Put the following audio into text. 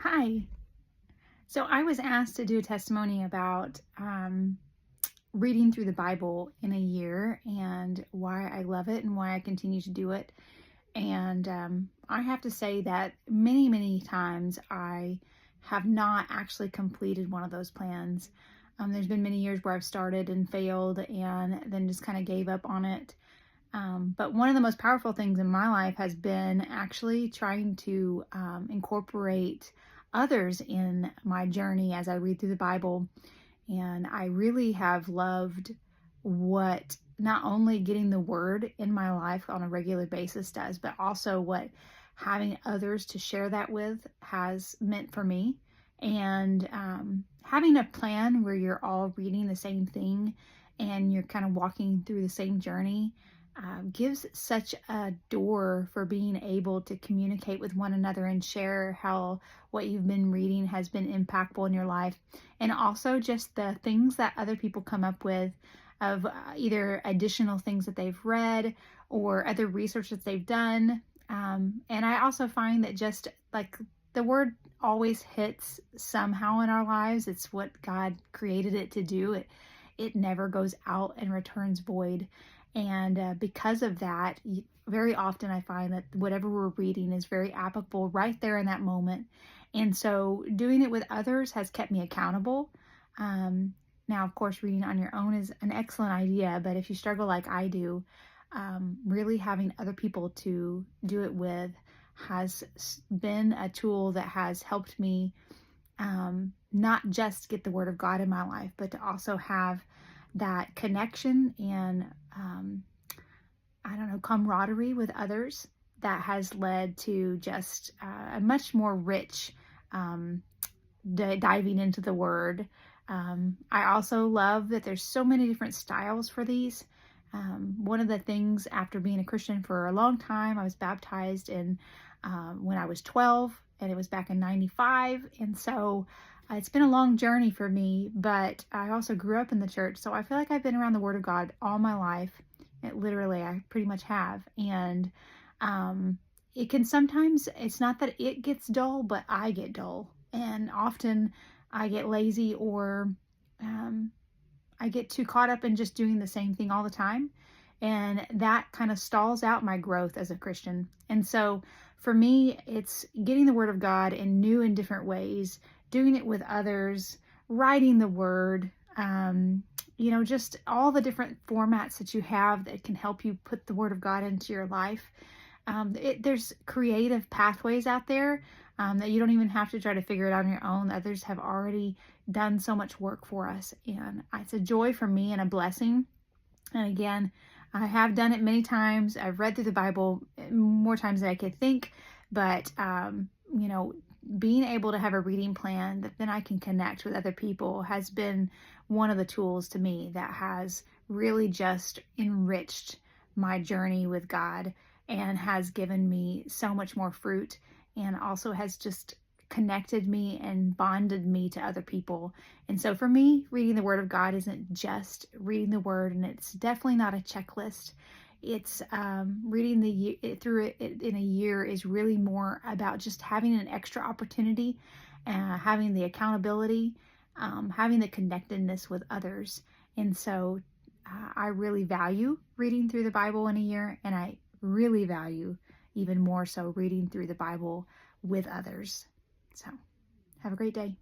Hi. So I was asked to do a testimony about reading through the Bible in a year and why I love it and why I continue to do it. And I have to say that many times I have not actually completed one of those plans. There's been many years where I've started and failed and then just kind of gave up on it. But one of the most powerful things in my life has been actually trying to incorporate others in my journey as I read through the Bible. And I really have loved what not only getting the word in my life on a regular basis does, but also what having others to share that with has meant for me. And having a plan where you're all reading the same thing and you're kind of walking through the same journey gives such a door for being able to communicate with one another and share how what you've been reading has been impactful in your life. And also just the things that other people come up with of either additional things that they've read or other research that they've done. And I also find that just like the word always hits somehow in our lives. It's what God created it to do. It never goes out and returns void. And because of that, very often I find that whatever we're reading is very applicable right there in that moment. And so doing it with others has kept me accountable. Um, Now, of course, reading on your own is an excellent idea, but if you struggle like I do, really having other people to do it with has been a tool that has helped me not just get the word of God in my life, but to also have that connection and I don't know, camaraderie with others that has led to just a much more rich um, diving into the word. I also love that there's so many different styles for these. One of the things after being a Christian for a long time, I was baptized in when I was 12, and it was back in 95. And so it's been a long journey for me, but I also grew up in the church. So I feel like I've been around the Word of God all my life. Literally, I pretty much have. And um, it can sometimes, it's not that it gets dull, but I get dull. And often I get lazy or um, I get too caught up in just doing the same thing all the time. And that kind of stalls out my growth as a Christian. And so for me, it's getting the Word of God in new and different ways, doing it with others, writing the Word, just all the different formats that you have that can help you put the Word of God into your life. There's creative pathways out there that you don't even have to try to figure it out on your own. Others have already done so much work for us, and it's a joy for me and a blessing. And again, I have done it many times. I've read through the Bible more times than I could think, but being able to have a reading plan that then I can connect with other people has been one of the tools to me that has really just enriched my journey with God and has given me so much more fruit and also has just connected me and bonded me to other people. And so for me, reading the Word of God isn't just reading the Word, and it's definitely not a checklist. It's reading through it in a year is really more about just having an extra opportunity, having the accountability, having the connectedness with others. And so I really value reading through the Bible in a year, and I really value even more so reading through the Bible with others. So have a great day.